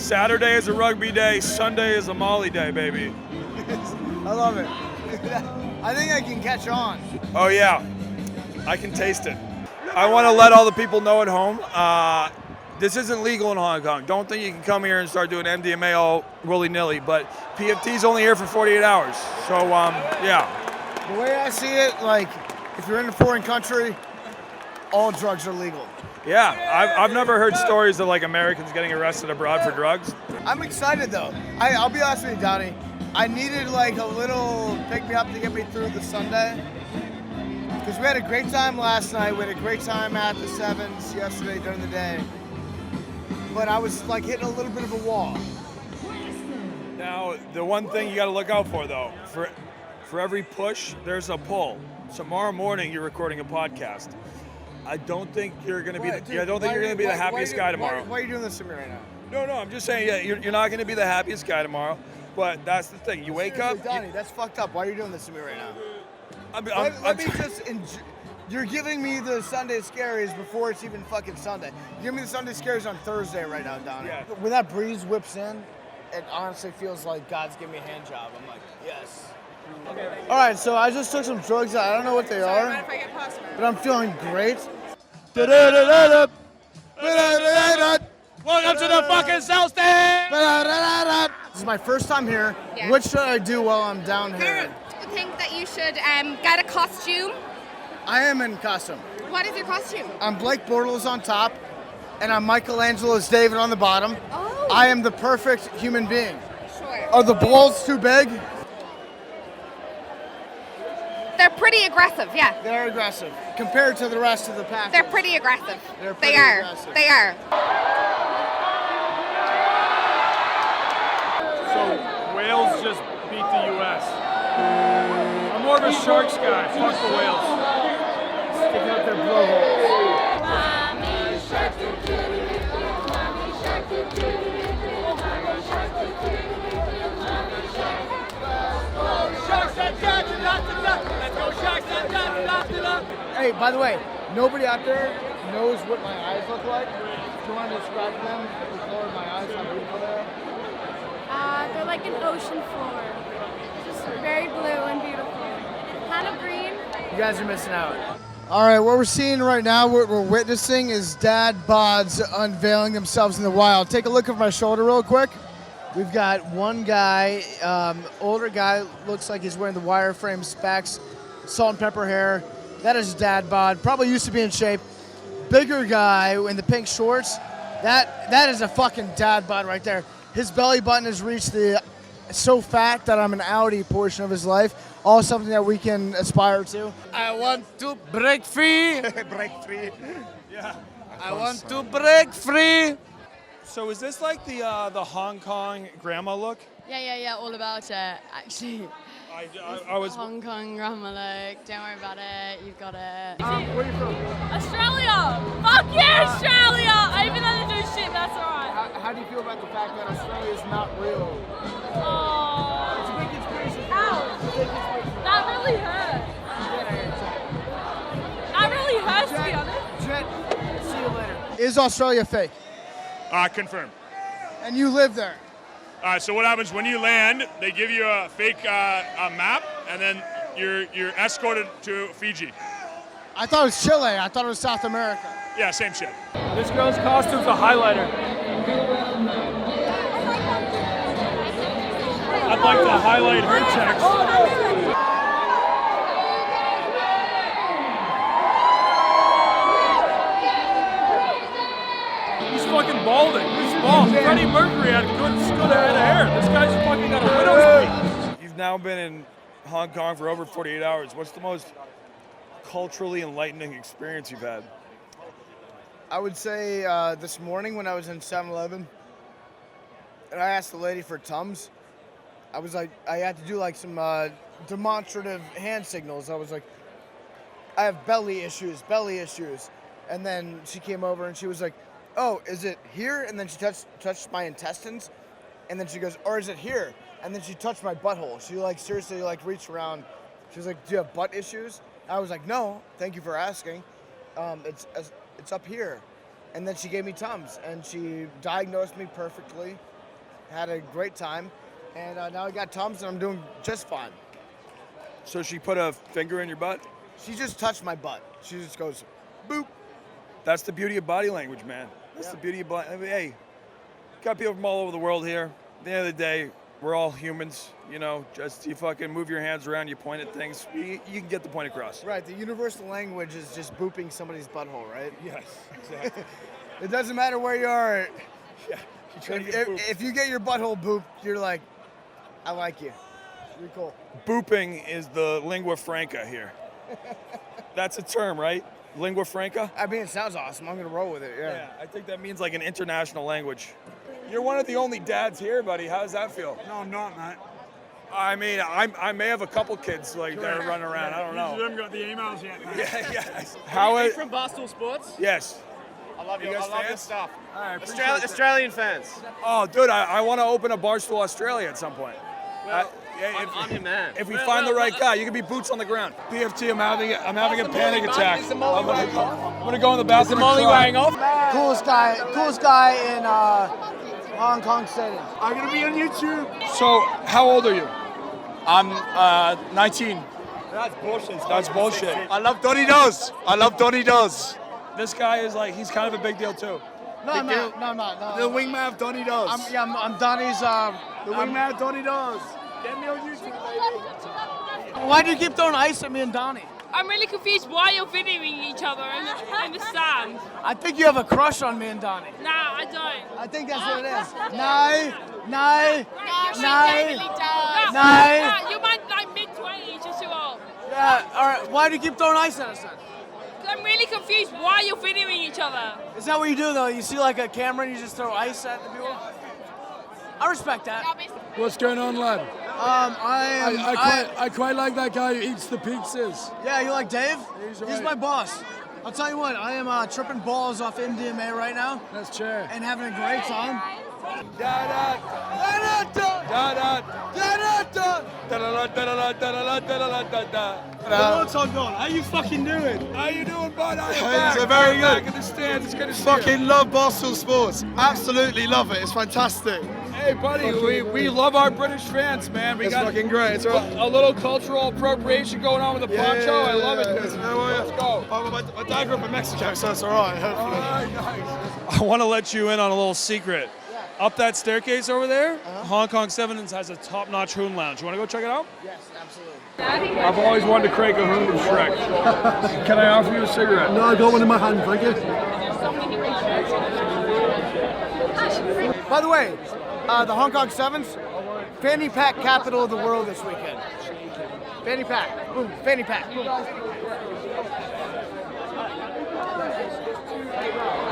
Saturday is a rugby day, Sunday is a Molly day, baby. I love it. I think I can catch on. Oh yeah, I can taste it. I want to let all the people know at home, this isn't legal in Hong Kong. Don't think you can come here and start doing MDMA all willy-nilly, but PFT's only here for 48 hours. So, yeah. The way I see it, like, if you're in a foreign country, all drugs are legal. Yeah, I've never heard stories of like Americans getting arrested abroad for drugs. I'm excited though. I'll be honest with you, Donnie. I needed like a little pick-me-up to get me through the Sunday. Because we had a great time last night. We had a great time at the 7s yesterday during the day. But I was like hitting a little bit of a wall. Now, the one thing you got to look out for though, for every push, there's a pull. Tomorrow morning, you're recording a podcast. I don't think you're going to be. I don't think you're going to be the happiest guy tomorrow. Why are you doing this to me right now? No, I'm just saying. Yeah, you're not going to be the happiest guy tomorrow. But that's the thing. You wake up. Donnie, that's fucked up. Why are you doing this to me right now? Let me just enjoy. You're giving me the Sunday scaries before it's even fucking Sunday. You're giving me the Sunday scaries on Thursday right now, Donnie. Yeah. When that breeze whips in, it honestly feels like God's giving me a hand job. I'm like, yes. All right, so I just took some drugs. I don't know what they are, but I'm feeling great. Welcome to the fucking cell stage! This is my first time here. Yeah. What should I do while I'm down here? I think that you should get a costume. I am in costume. What is your costume? I'm Blake Bortles on top, and I'm Michelangelo's David on the bottom. Oh. I am the perfect human being. Sure. Are the balls too big? They're pretty aggressive, yeah. They're aggressive compared to the rest of the pack. They're pretty aggressive. They are. Aggressive. They are. So Wales just beat the U.S. I'm more of a Sharks guy. Fuck the Wales. Sticking up their blowholes. Hey, by the way, nobody out there knows what my eyes look like. Do you want to describe them? The color of my eyes, how beautiful they are? They're like an ocean floor. Just very blue and beautiful. Kind of green. You guys are missing out. All right, what we're seeing right now, what we're witnessing is dad bods unveiling themselves in the wild. Take a look over my shoulder real quick. We've got one guy, older guy, looks like he's wearing the wireframe specs, salt and pepper hair. That is dad bod. Probably used to be in shape. Bigger guy in the pink shorts. That is a fucking dad bod right there. His belly button has reached the so fat that I'm an Audi portion of his life. All something that we can aspire to. I want to break free. Break free. Yeah. I want to break free. So is this like the Hong Kong grandma look? Yeah, all about it, actually. I was. Hong Kong grandma look, don't worry about it, you've got it. Where are you from? Australia! Fuck yeah, Australia! I even though they do shit, that's alright. How do you feel about the fact that Australia is not real? Oh. It's a big conspiracy. Ouch. That really hurt. That really hurts, to be honest. Jet, see you later. Is Australia fake? Confirmed. And you live there? So what happens when you land? They give you a fake map, and then you're escorted to Fiji. I thought it was Chile. I thought it was South America. Yeah, same shit. This girl's costume's a highlighter. I'd like to highlight her text. He's fucking balding. He's bald. Freddie Mercury had good head of hair. This guy's fucking got a widow's peak. You've now been in Hong Kong for over 48 hours. What's the most culturally enlightening experience you've had? I would say this morning when I was in 7-Eleven and I asked the lady for Tums, I was like, I had to do like some demonstrative hand signals. I was like, I have belly issues. And then she came over and she was like, oh, is it here? And then she touched my intestines. And then she goes, or is it here? And then she touched my butthole. She like seriously like reached around. She was like, do you have butt issues? I was like, no, thank you for asking. It's up here. And then she gave me Tums, and she diagnosed me perfectly. Had a great time, and now I got Tums, and I'm doing just fine. So she put a finger in your butt? She just touched my butt. She just goes, boop. That's the beauty of body language, man. That's the beauty of body. I mean, hey, got people from all over the world here. At the end of the day, we're all humans, you know. Just you fucking move your hands around, you point at things. You can get the point across. Right. The universal language is just booping somebody's butthole, right? Yes, exactly. It doesn't matter where you are. Yeah. You try to get booped. If you get your butthole booped, you're like, I like you. You're cool. Booping is the lingua franca here. That's a term, right? Lingua franca? I mean, it sounds awesome. I'm going to roll with it, Yeah, I think that means like an international language. You're one of the only dads here, buddy. How does that feel? No, I'm not, man. I mean, I may have a couple kids like that are running around. I don't You know. haven't got the emails yet, man. Yeah, yes. How Are you is? from Barstool Sports? Yes. I love You you. guys I love fans? this stuff. All right, appreciate that. Australian fans. Oh, dude, I want to open a Barstool Australia at some point. Well, Yeah, I'm your man. If we find the right guy, you can be boots on the ground. PFT, I'm having a panic attack. Is the molly wearing off? I'm gonna go in the bathroom. Molly and cry. wearing off? Coolest guy in Hong Kong Stadium. I'm gonna be on YouTube. So, how old are you? I'm 19. That's bullshit. That's bullshit. I love Donnie does. I love Donnie does. This guy is like, he's kind of a big deal too. No, I'm not. No. The wingman of Donnie does. I'm Donnie's. The wingman of Donnie does. Get me on YouTube, baby. Why do you keep throwing ice at me and Donnie? I'm really confused why you're videoing each other in the stand. I think you have a crush on me and Donnie. Nah, I don't. I think that's what it is. No. She definitely does. No. You're like mid-20s, you're too old. Yeah. All right. Why do you keep throwing ice at us then? I'm really confused why you're videoing each other. Is that what you do though? You see like a camera and you just throw ice at the people? I respect that. What's going on, lad? I quite like that guy who eats the pizzas. Yeah, you like Dave? He's He's right. my boss. I'll tell you what, I am tripping balls off MDMA right now That's chair. and having a great time. The Wonton, how you fucking doing? How you doing, bud? It's very good. Back in the stands. It's good to see you. Fucking love Barstool Sports. Absolutely love it. It's fantastic. Hey, buddy, we love our British fans, man. We It's got fucking great. It's right. a little cultural appropriation going on with the poncho. I love it, It's dude. no way. Let's go. Oh, my dad grew up in Mexico, so it's all right. Hopefully. All right, nice. I want to let you in on a little secret. Up that staircase over there, Hong Kong 7s has a top-notch hoon lounge. You want to go check it out? Yes, absolutely. I've always wanted to crank a hoon and Shrek. Can I offer you a cigarette? No, I got one in my hand, thank you. By the way, the Hong Kong 7s, fanny pack capital of the world this weekend. Fanny pack. Boom. Fanny pack. Boom.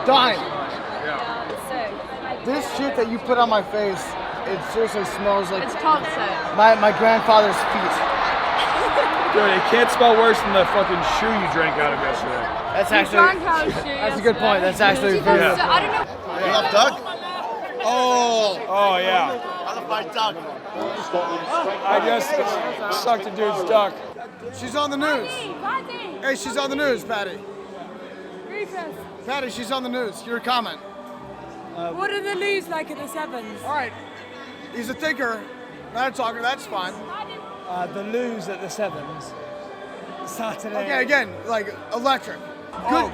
Donnie. This shit that you put on my face, it seriously smells like toxic. my grandfather's feet. Dude, it can't smell worse than the fucking shoe you drank out of yesterday. That's actually, that's a good point. That's actually very Yeah. I don't know. You love Doug? Oh, yeah. I love my Doug. I just sucked a dude's duck. She's on the news. Patty! Hey, she's on the news, Patty. Rufus, Patty, she's on the news. Your comment. what are the news like at the Sevens? All right. He's a thinker, not a talker. That's fine. The lose at the Sevens Saturday. Okay, again, like electric.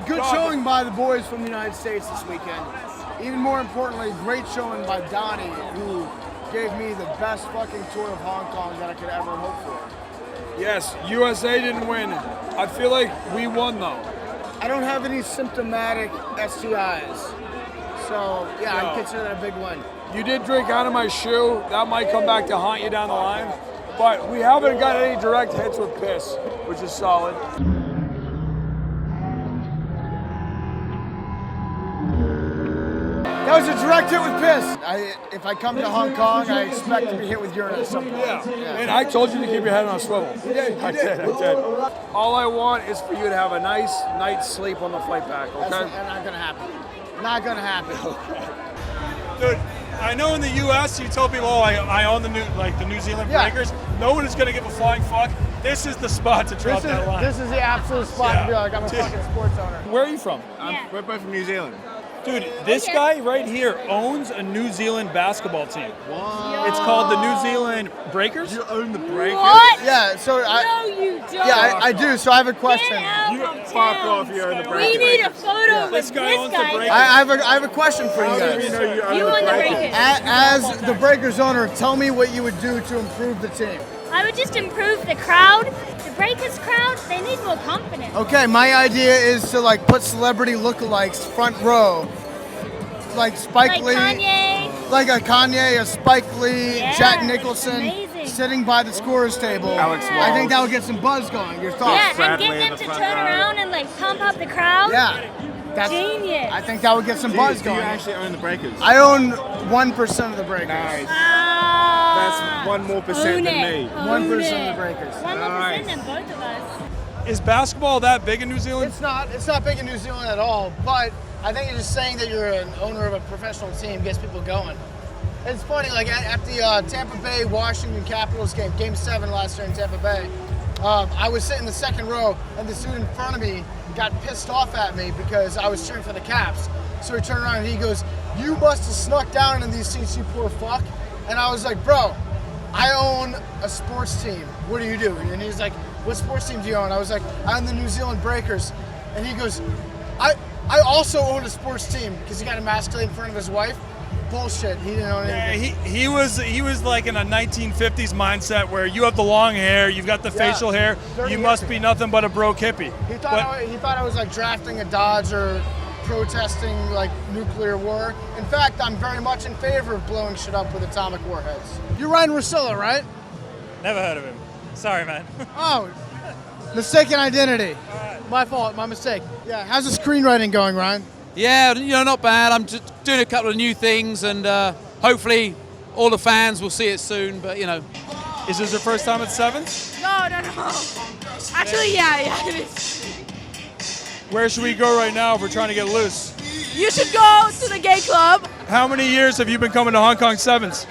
Good showing by the boys from the United States this weekend. Even more importantly, great showing by Donnie, who gave me the best fucking tour of Hong Kong that I could ever hope for. Yes, USA didn't win. I feel like we won, though. I don't have any symptomatic STIs. So, yeah, No. I consider that a big win. You did drink out of my shoe. That might come back to haunt you down the line. But we haven't got any direct hits with piss, which is solid. That was a direct hit with piss. If I come to Hong Kong, I expect to be hit with urine at some point. Yeah. And I told you to keep your head on a swivel. I did. All I want is for you to have a nice night's sleep on the flight back, okay? That's not gonna happen. Not gonna happen. Dude, I know in the U.S. you tell people, oh, I own the New Zealand Yeah. Breakers. No one is going to give a flying fuck. This is the spot to drop that line. This is the absolute spot to be like, I'm a Dude. fucking sports owner. Where are you from? We're both from New Zealand. Dude, this guy right here owns a New Zealand basketball team. What? It's called the New Zealand Breakers. You own the Breakers? What? Yeah, so No, you don't. yeah, I do. So I have a question. Get out You of fuck town. off, you own the We Breakers. need a photo with This guy owns the Breakers. I have a question for you How do guys. you know you own You the own the Breakers? Breakers. As the Breakers owner, tell me what you would do to improve the team. I would just improve the crowd. The Breakers crowd, they need more confidence. Okay, my idea is to like put celebrity lookalikes front row, like Spike Like Lee, Kanye. like a Kanye, a Spike Lee, Yeah, Jack Nicholson, amazing. sitting by the scorer's table. Alex I think Walsh. that would get some buzz going. Your thoughts? Yeah, and Bradley get in them the to front turn row. around and like pump up the crowd. Yeah. That's, Genius. I think that would get some Do buzz you going. actually own the Breakers? I own 1% of the Breakers. Nice. Ah, That's 1% more own than it. me. Own 1% of it. the Breakers. 1% than both of us. Is basketball that big in New Zealand? It's not big in New Zealand at all, but I think it's just saying that you're an owner of a professional team gets people going. It's funny, like at the Tampa Bay Washington Capitals game, Game 7 last year in Tampa Bay, I was sitting in the second row, and the dude in front of me got pissed off at me because I was cheering for the Caps. So he turned around and he goes, "You must have snuck down in these seats, you poor fuck." And I was like, "Bro, I own a sports team. What do you do?" And he's like, "What sports team do you own?" I was like, "I own the New Zealand Breakers." And he goes, I also own a sports team," because he got emasculated in front of his wife. Bullshit. He didn't own Yeah, anything. he was like in a 1950s mindset where you have the long hair, you've got the Yeah, facial hair, dirty you must hippie. be nothing but a broke hippie. He thought I was like drafting a Dodge or protesting like nuclear war. In fact, I'm very much in favor of blowing shit up with atomic warheads. You're Ryan Russillo, right? Never heard of him. Sorry, man. Oh, mistaken identity. My fault, my mistake. Yeah, how's the screenwriting going, Ryan? Yeah, not bad. I'm just doing a couple of new things, and hopefully all the fans will see it soon. But Is this your first time at Sevens? No. Actually, yeah, it is. Where should we go right now if we're trying to get loose? You should go to the gay club. How many years have you been coming to Hong Kong Sevens?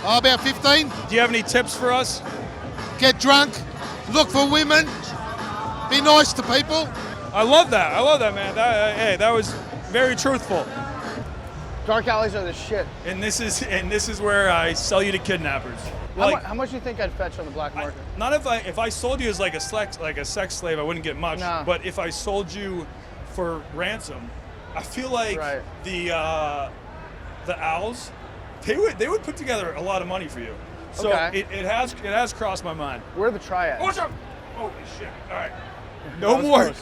About 15. Do you have any tips for us? Get drunk, look for women, be nice to people. I love that, man. That was very truthful. Dark alleys are the shit. And this is where I sell you to kidnappers. How much do you think I'd fetch on the black market? Not if I sold you as like a sex slave, I wouldn't get much. Nah. But if I sold you for ransom, I feel like Right. the owls, they would put together a lot of money for you. So Okay. it has crossed my mind. Where are the triads? Watch out! Holy shit! All right. That was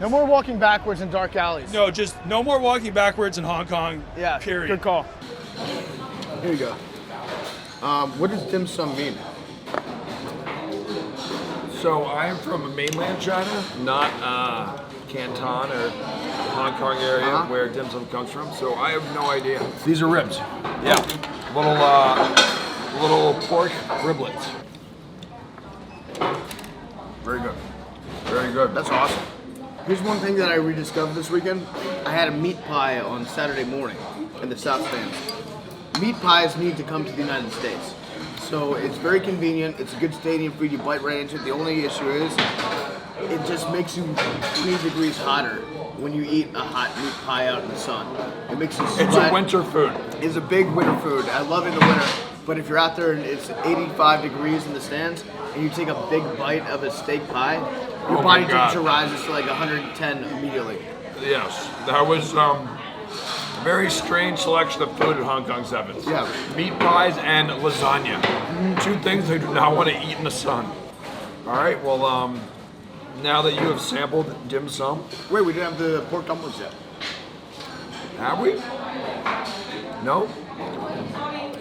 No more walking backwards in dark alleys. No, just no more walking backwards in Hong Kong. Yeah, Period. good call. Here you go. What does dim sum mean? So I am from mainland China, not Canton or the Hong Kong area where dim sum comes from. So I have no idea. These are ribs. Yeah, little pork riblets. Very good. Very good. That's awesome. Here's one thing that I rediscovered this weekend. I had a meat pie on Saturday morning in the South Stand. Meat pies need to come to the United States. So it's very convenient. It's a good stadium food. You bite right into it. The only issue is it just makes you 3 degrees hotter when you eat a hot meat pie out in the sun. It makes you sweat. It's a winter food. It's a big winter food. I love it in the winter. But if you're out there and it's 85 degrees in the stands and you take a big bite of a steak pie, your Oh my body God. temperature rises to like 110 immediately. Yes, that was a very strange selection of food at Hong Kong Sevens. Yeah. Meat pies and lasagna. 2 things I do not want to eat in the sun. All right, well, now that you have sampled dim sum. Wait, we didn't have the pork dumplings yet. Have we? No?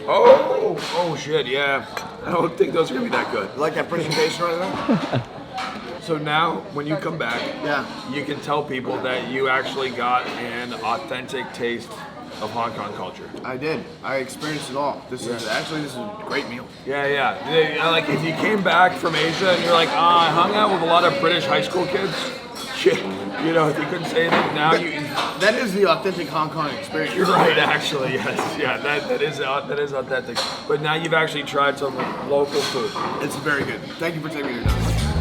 Oh shit, yeah. I don't think those are gonna be that good. Like that presentation right there? So now, when you come back, Yeah. you can tell people that you actually got an authentic taste of Hong Kong culture. I did. I experienced it all. This is a great meal. Yeah. Like if you came back from Asia and you're like, I hung out with a lot of British high school kids. Shit, you couldn't say anything. Now That is the authentic Hong Kong experience. You're right, actually. Yes, yeah, that is authentic. But now you've actually tried some local food. It's very good. Thank you for taking me to dinner.